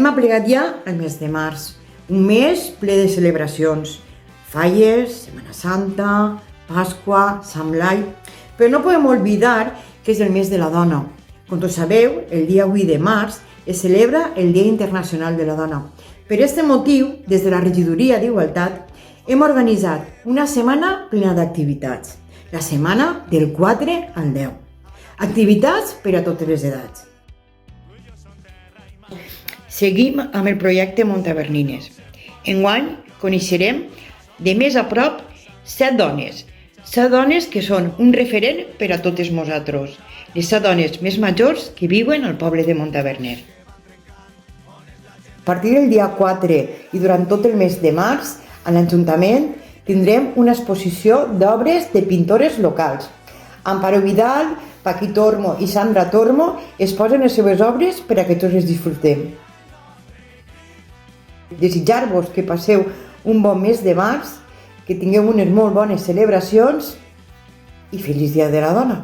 Hem aplegat ja el mes de març, un mes ple de celebracions, falles, Setmana Santa, Pasqua, Sant Blai, però no podem oblidar que és el mes de la dona. Com tots sabeu, el dia 8 de març es celebra el Dia Internacional de la Dona. Per aquest motiu, des de la Regidoria d'Igualtat, hem organitzat una setmana plena d'activitats, la setmana del 4 al 10. Activitats per a totes les edats. Seguim amb el projecte Montavernines. Enguany coneixerem de més a prop 7 dones que són un referent per a totes nosaltres, les 7 dones més majors que viuen al poble de Montaverner. A partir del dia 4 i durant tot el mes de març, a l'Ajuntament tindrem una exposició d'obres de pintores locals. Amparo Vidal, Paquí Tormo i Sandra Tormo exposen les seves obres per a que tots les disfrutem. Desitjar-vos que passeu un bon mes de març, que tingueu unes molt bones celebracions i feliç Dia de la Dona!